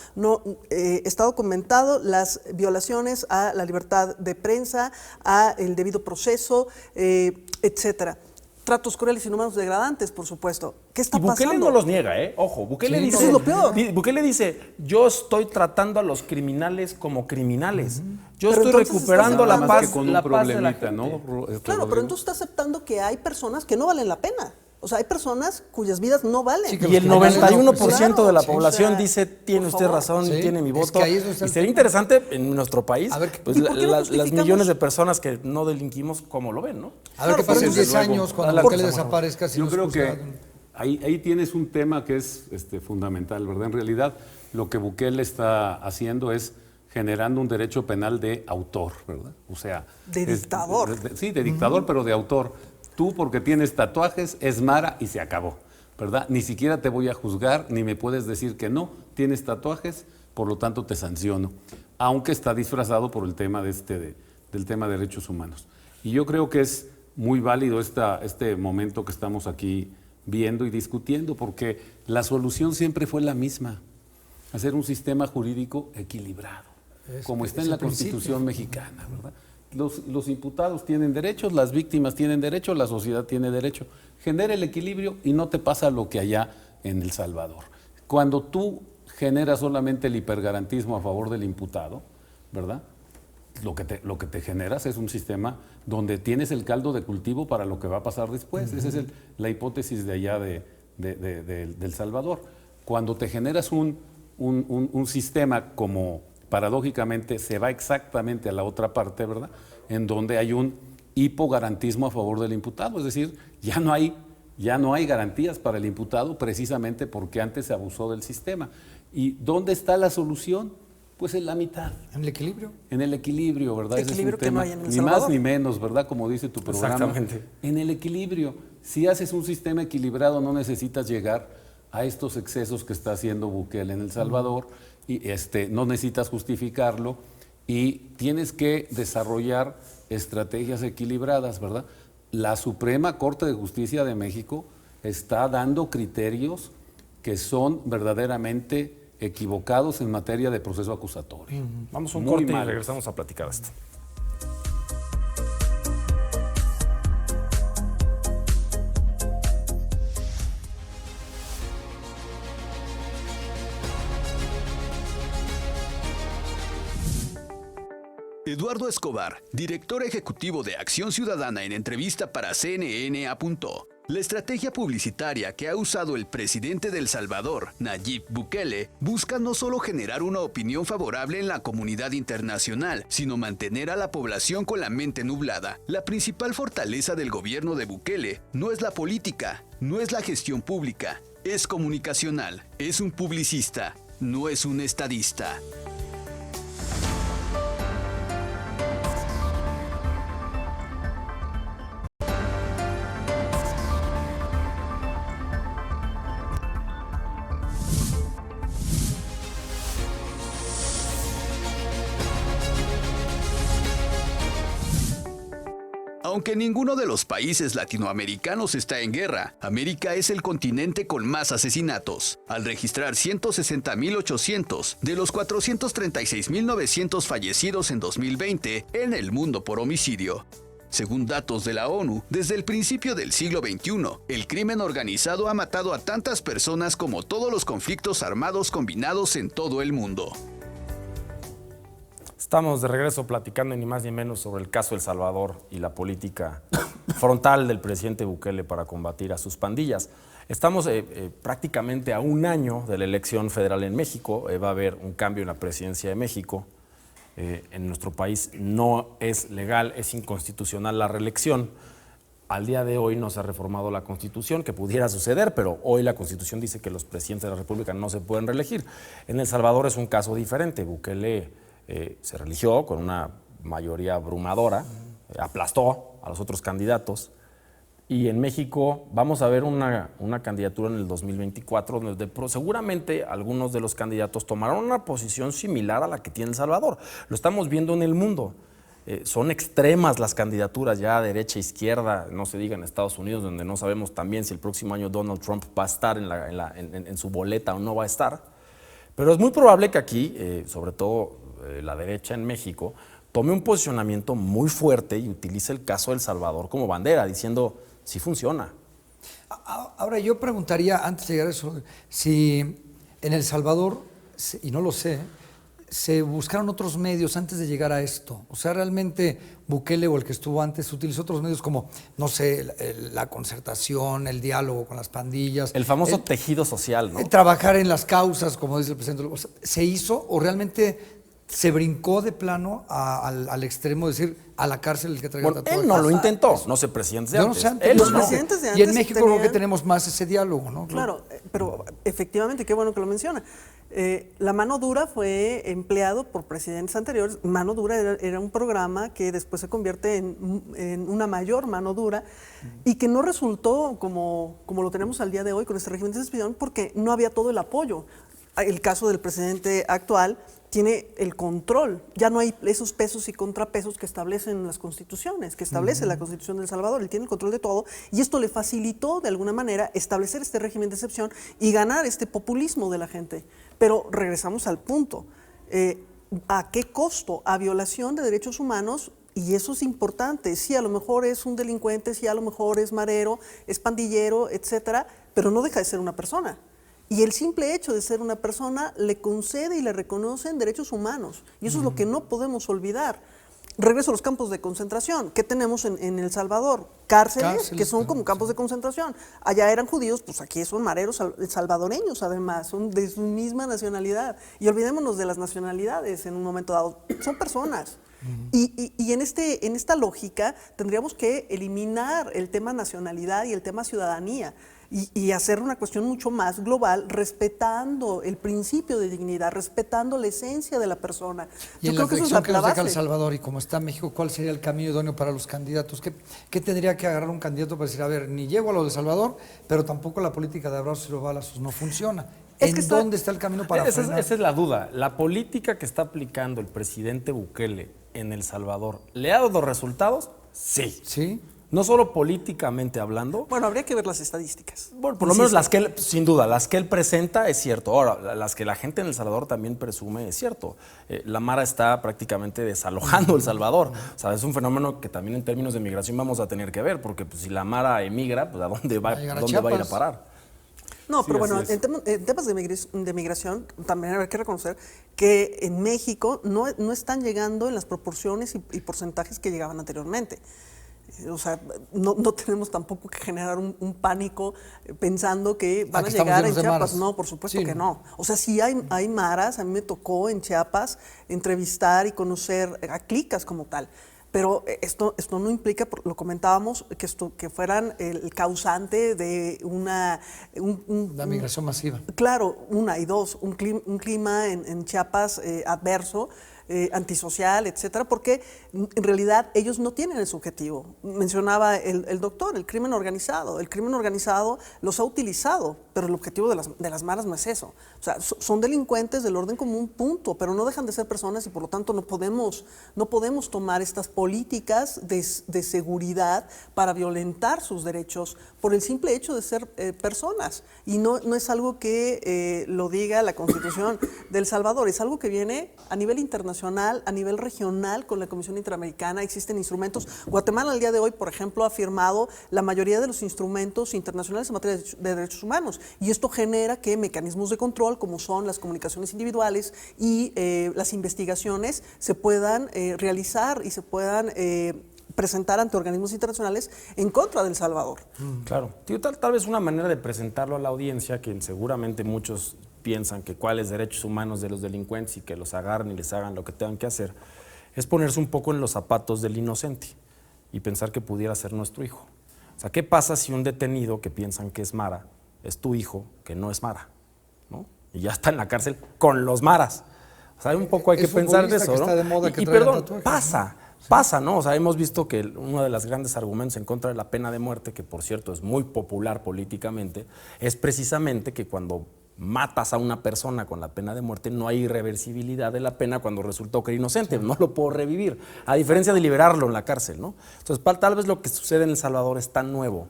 Está documentado las violaciones a la libertad de prensa, a el debido proceso, etcétera. Tratos crueles, inhumanos, degradantes, por supuesto. ¿Qué está Y Bukele pasando? no los niega, ¿eh? Ojo, Bukele Sí, dice, eso es lo peor. Bukele dice, yo estoy tratando a los criminales como criminales. Yo Pero estoy entonces recuperando estás la hablando paz, que con un la paz de la problemita, gente. ¿no? Claro, pero entonces está aceptando que hay personas que no valen la pena. O sea, hay personas cuyas vidas no valen. Sí, que Y el los criminales 91% de la sí, población o sea, dice, tiene por usted favor. razón, Sí, tiene mi es voto. que ahí es donde está Y el sería punto. interesante en nuestro país, A ver, pues ¿y por qué no las justificamos? millones de personas que no delinquimos, ¿cómo lo ven, no? A ver qué Claro, pasa en pues, 10 desde luego. años cuando Adelante, Bukele Samuel. desaparezca. Si Yo no es creo que juzgado. ahí tienes un tema que es fundamental, ¿verdad? En realidad, lo que Bukele está haciendo es generando un derecho penal de autor, ¿verdad? O sea... De dictador. Sí, de dictador, pero de autor. Tú, porque tienes tatuajes, es Mara y se acabó, ¿verdad? Ni siquiera te voy a juzgar, ni me puedes decir que no, tienes tatuajes, por lo tanto te sanciono. Aunque está disfrazado por el tema del tema de derechos humanos. Y yo creo que es muy válido este momento que estamos aquí viendo y discutiendo, porque la solución siempre fue la misma, hacer un sistema jurídico equilibrado, como está en la Constitución mexicana, ¿verdad? Los imputados tienen derechos, las víctimas tienen derecho, la sociedad tiene derecho. Genera el equilibrio y no te pasa lo que allá en El Salvador. Cuando tú generas solamente el hipergarantismo a favor del imputado, ¿verdad? Lo que te generas es un sistema donde tienes el caldo de cultivo para lo que va a pasar después. Esa es la hipótesis de allá del Salvador. Cuando te generas un sistema como paradójicamente se va exactamente a la otra parte, ¿verdad? En donde hay un hipogarantismo a favor del imputado, es decir, ya no hay garantías para el imputado precisamente porque antes se abusó del sistema. ¿Y dónde está la solución? Pues en la mitad. En el equilibrio. En el equilibrio, ¿verdad? Ese Equilibrio es un que no tema, hay en El ni Salvador. más ni menos, ¿verdad? Como dice tu programa. Exactamente. En el equilibrio. Si haces un sistema equilibrado, no necesitas llegar a estos excesos que está haciendo Bukele en El Salvador, y no necesitas justificarlo, y tienes que desarrollar estrategias equilibradas, ¿verdad? La Suprema Corte de Justicia de México está dando criterios que son verdaderamente equivocados en materia de proceso acusatorio. Vamos a un Muy corte y mal. regresamos a platicar esto. Eduardo Escobar, director ejecutivo de Acción Ciudadana, en entrevista para CNN apuntó: la estrategia publicitaria que ha usado el presidente de El Salvador, Nayib Bukele, busca no solo generar una opinión favorable en la comunidad internacional, sino mantener a la población con la mente nublada. La principal fortaleza del gobierno de Bukele no es la política, no es la gestión pública, es comunicacional, es un publicista, no es un estadista. Aunque ninguno de los países latinoamericanos está en guerra, América es el continente con más asesinatos, al registrar 160.800 de los 436.900 fallecidos en 2020 en el mundo por homicidio. Según datos de la ONU, desde el principio del siglo XXI, el crimen organizado ha matado a tantas personas como todos los conflictos armados combinados en todo el mundo. Estamos de regreso platicando ni más ni menos sobre el caso El Salvador y la política frontal del presidente Bukele para combatir a sus pandillas. Estamos prácticamente a un año de la elección federal en México. Va a haber un cambio en la presidencia de México. En nuestro país no es legal, es inconstitucional la reelección. Al día de hoy no se ha reformado la Constitución, que pudiera suceder, pero hoy la Constitución dice que los presidentes de la República no se pueden reelegir. En El Salvador es un caso diferente. Bukele se reeligió con una mayoría abrumadora, aplastó a los otros candidatos. Y en México vamos a ver una candidatura en el 2024 donde seguramente algunos de los candidatos tomarán una posición similar a la que tiene El Salvador. Lo estamos viendo en el mundo. Son extremas las candidaturas ya derecha, izquierda, no se diga en Estados Unidos, donde no sabemos también si el próximo año Donald Trump va a estar en su boleta o no va a estar. Pero es muy probable que aquí, sobre todo la derecha en México, tome un posicionamiento muy fuerte y utilice el caso de El Salvador como bandera, diciendo sí funciona. Ahora yo preguntaría, antes de llegar a eso, si en El Salvador, y no lo sé, se buscaron otros medios antes de llegar a esto. O sea, realmente Bukele o el que estuvo antes utilizó otros medios como, no sé, la concertación, el diálogo con las pandillas. El famoso tejido social, ¿no? Trabajar en las causas, como dice el presidente. O sea, ¿se hizo o realmente se brincó de plano al extremo de decir a la cárcel el que traiga tatuajes? Él no lo intentó, no sé, presidentes de Yo no antes. sé antes. Él Los no. presidentes de Y en antes México creo que tenían- tenemos más ese diálogo, ¿no? Claro, pero efectivamente, qué bueno que lo menciona. La mano dura fue empleado por presidentes anteriores. Mano dura era un programa que después se convierte en una mayor mano dura y que no resultó como lo tenemos al día de hoy con este régimen de excepción porque no había todo el apoyo. El caso del presidente actual tiene el control. Ya no hay esos pesos y contrapesos que establecen las constituciones, que establece la Constitución de El Salvador. Él tiene el control de todo y esto le facilitó de alguna manera establecer este régimen de excepción y ganar este populismo de la gente. Pero regresamos al punto. ¿A qué costo? A violación de derechos humanos. Y eso es importante. Sí, a lo mejor es un delincuente, sí, a lo mejor es marero, es pandillero, etcétera, pero no deja de ser una persona. Y el simple hecho de ser una persona le concede y le reconocen derechos humanos. Y eso es lo que no podemos olvidar. Regreso a los campos de concentración. ¿Qué tenemos en El Salvador? Cárceles que son como campos de concentración. Allá eran judíos, pues aquí son mareros salvadoreños además, son de su misma nacionalidad. Y olvidémonos de las nacionalidades en un momento dado. Son personas. Y en esta lógica tendríamos que eliminar el tema nacionalidad y el tema ciudadanía y hacer una cuestión mucho más global, respetando el principio de dignidad, respetando la esencia de la persona. Y en la elección que nos deja El Salvador y como está México, ¿cuál sería el camino idóneo para los candidatos? ¿Qué tendría que agarrar un candidato para decir, a ver, ni llego a lo de Salvador, pero tampoco la política de abrazos y los balazos no funciona? ¿Dónde está el camino para frenar? Esa es la duda. La política que está aplicando el presidente Bukele en El Salvador, ¿le ha dado resultados? Sí. ¿Sí? No solo políticamente hablando. Bueno, habría que ver las estadísticas. Bueno, por lo menos las que él, sin duda, las que él presenta es cierto. Ahora, las que la gente en El Salvador también presume es cierto. La Mara está prácticamente desalojando El Salvador. O sea, es un fenómeno que también en términos de migración vamos a tener que ver, porque pues, si la Mara emigra, pues ¿a dónde va a ir a parar? No, Sí, pero bueno, así es. en temas de migración también hay que reconocer que en México no están llegando en las proporciones y porcentajes que llegaban anteriormente. O sea, no tenemos tampoco que generar un pánico pensando que van a llegar en Chiapas. No, por supuesto que no. O sea, sí hay maras. A mí me tocó en Chiapas entrevistar y conocer a clicas como tal. Pero esto no implica, lo comentábamos, que fueran el causante de una migración masiva. Claro, una y dos, un clima en Chiapas adverso, antisocial, etcétera, porque en realidad ellos no tienen ese objetivo. Mencionaba el doctor, el crimen organizado. El crimen organizado los ha utilizado, pero el objetivo de las maras no es eso. O sea, son delincuentes del orden común, punto, pero no dejan de ser personas y por lo tanto no podemos tomar estas políticas de seguridad para violentar sus derechos por el simple hecho de ser personas. Y no es algo que lo diga la Constitución de El Salvador, es algo que viene a nivel internacional, a nivel regional con la Comisión Interamericana. Existen instrumentos. Guatemala al día de hoy, por ejemplo, ha firmado la mayoría de los instrumentos internacionales en materia de derechos humanos, y esto genera que mecanismos de control, como son las comunicaciones individuales y las investigaciones, se puedan realizar y se puedan presentar ante organismos internacionales en contra de El Salvador. Claro. Tal vez una manera de presentarlo a la audiencia, que seguramente muchos piensan que cuáles derechos humanos de los delincuentes y que los agarren y les hagan lo que tengan que hacer, es ponerse un poco en los zapatos del inocente y pensar que pudiera ser nuestro hijo. O sea, ¿qué pasa si un detenido que piensan que es Mara es tu hijo, que no es Mara, ¿no? Y ya está en la cárcel con los Maras? O sea, un poco hay que pensar de eso, ¿no? Está de moda, que y traigan perdón, tatuajes, pasa, ¿no? O sea, hemos visto que uno de los grandes argumentos en contra de la pena de muerte, que por cierto es muy popular políticamente, es precisamente que cuando matas a una persona con la pena de muerte no hay irreversibilidad de la pena cuando resultó que era inocente, no lo puedo revivir, a diferencia de liberarlo en la cárcel, ¿no? Entonces, tal vez lo que sucede en El Salvador es tan nuevo,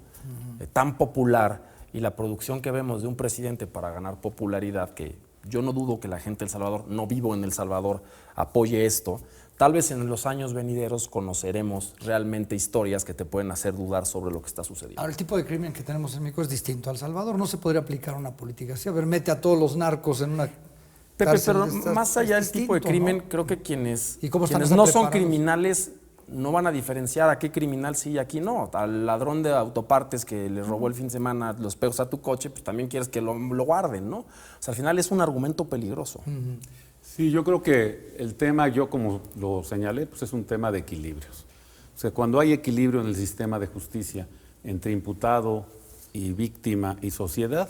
tan popular, y la producción que vemos de un presidente para ganar popularidad, que yo no dudo que la gente de El Salvador, no vivo en El Salvador, apoye esto. Tal vez en los años venideros conoceremos realmente historias que te pueden hacer dudar sobre lo que está sucediendo. Ahora, el tipo de crimen que tenemos en México es distinto al Salvador. No se podría aplicar una política así. A ver, mete a todos los narcos en una Pepe, cárcel pero de estas, más allá del tipo de distinto, crimen, ¿no? creo que quienes ¿Y cómo están no son preparados? criminales no van a diferenciar a qué criminal sí y aquí no. Al ladrón de autopartes que le robó el fin de semana los pesos a tu coche, pues también quieres que lo guarden, ¿no? O sea, al final es un argumento peligroso. Sí, yo creo que el tema, yo como lo señalé, pues es un tema de equilibrios. O sea, cuando hay equilibrio en el sistema de justicia entre imputado y víctima y sociedad,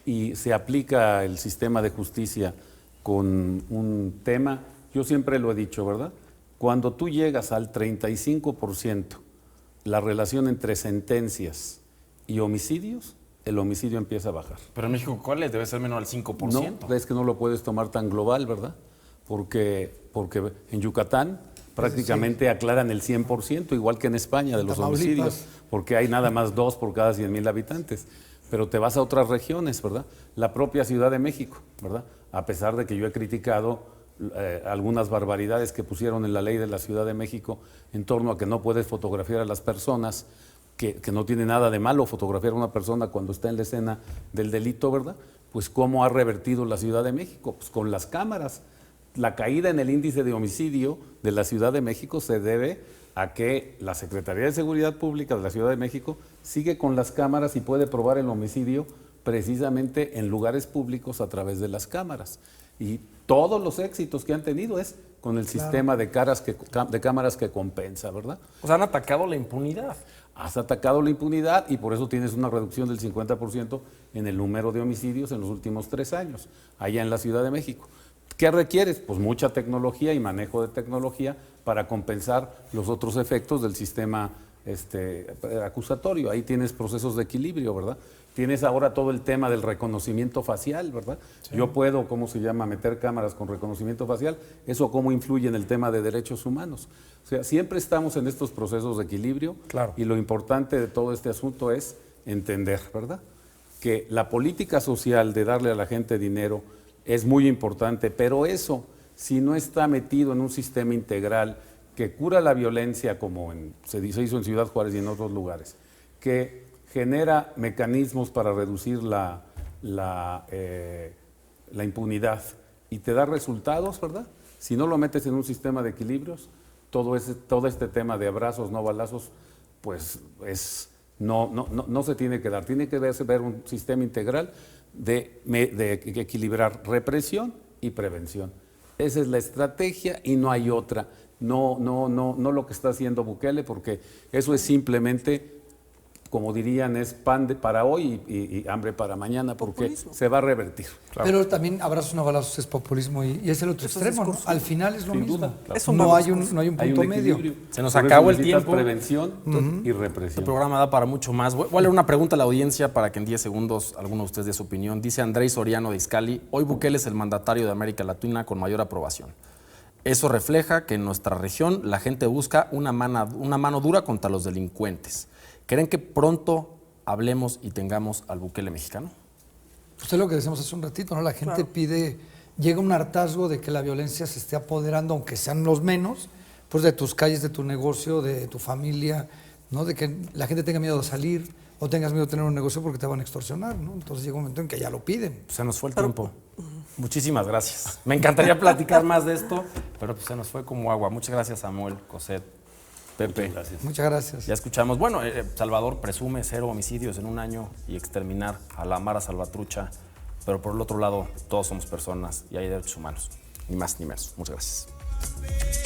y se aplica el sistema de justicia con un tema, yo siempre lo he dicho, ¿verdad? Cuando tú llegas al 35%, la relación entre sentencias y homicidios, el homicidio empieza a bajar. Pero en México, ¿cuál es? Debe ser menos al 5%. No, es que no lo puedes tomar tan global, ¿verdad? Porque en Yucatán prácticamente aclaran el 100%, igual que en España, de los homicidios, porque hay nada más 2 por cada 100,000 habitantes. Pero te vas a otras regiones, ¿verdad? La propia Ciudad de México, ¿verdad? A pesar de que yo he criticado algunas barbaridades que pusieron en la ley de la Ciudad de México en torno a que no puedes fotografiar a las personas, que no tiene nada de malo fotografiar a una persona cuando está en la escena del delito, ¿verdad? Pues ¿cómo ha revertido la Ciudad de México? Pues con las cámaras. La caída en el índice de homicidio de la Ciudad de México se debe a que la Secretaría de Seguridad Pública de la Ciudad de México sigue con las cámaras y puede probar el homicidio precisamente en lugares públicos a través de las cámaras. Y todos los éxitos que han tenido es con el sistema de cámaras que compensa, ¿verdad? O sea, han atacado la impunidad. Has atacado la impunidad y por eso tienes una reducción del 50% en el número de homicidios en los últimos 3 años, allá en la Ciudad de México. ¿Qué requieres? Pues mucha tecnología y manejo de tecnología para compensar los otros efectos del sistema acusatorio. Ahí tienes procesos de equilibrio, ¿verdad? Tienes ahora todo el tema del reconocimiento facial, ¿verdad? Sí. Yo puedo, meter cámaras con reconocimiento facial. ¿Eso cómo influye en el tema de derechos humanos? O sea, siempre estamos en estos procesos de equilibrio. Claro. Y lo importante de todo este asunto es entender, ¿verdad? Que la política social de darle a la gente dinero es muy importante, pero eso, si no está metido en un sistema integral que cura la violencia, como se hizo en Ciudad Juárez y en otros lugares, que genera mecanismos para reducir la impunidad y te da resultados, ¿verdad? Si no lo metes en un sistema de equilibrios, todo este tema de abrazos, no balazos, pues no se tiene que dar. Tiene que ver un sistema integral de equilibrar represión y prevención. Esa es la estrategia y no hay otra. No lo que está haciendo Bukele, porque eso es simplemente como dirían, es pan para hoy y hambre para mañana, porque Populismo. se va a revertir. Pero también abrazos no balazos es populismo y es el otro Eso es extremo, ¿no? discurso. Al final es lo Sin mismo. duda, claro. Es un No mal hay un discurso. punto medio. equilibrio. Se nos Por eso acabó el necesitas tiempo. prevención y Este represión. programa da para mucho más. Voy a leer una pregunta a la audiencia para que en 10 segundos alguno de ustedes dé su opinión. Dice Andrés Soriano de Izcalli, hoy Bukele es el mandatario de América Latina con mayor aprobación. Eso refleja que en nuestra región la gente busca una mano dura contra los delincuentes. ¿Creen que pronto hablemos y tengamos al Bukele mexicano? Pues es lo que decíamos hace un ratito, ¿no? La gente pide, llega un hartazgo de que la violencia se esté apoderando, aunque sean los menos, pues de tus calles, de tu negocio, de tu familia, ¿no? De que la gente tenga miedo de salir o tengas miedo de tener un negocio porque te van a extorsionar, ¿no? Entonces llega un momento en que ya lo piden. Se nos fue el tiempo. Muchísimas gracias. Me encantaría platicar más de esto, pero pues se nos fue como agua. Muchas gracias, Samuel, Cosette, Pepe. Gracias. Muchas gracias. Ya escuchamos. Bueno, Salvador presume 0 homicidios en un año y exterminar a la Mara Salvatrucha, pero por el otro lado, todos somos personas y hay derechos humanos. Ni más ni menos. Muchas gracias.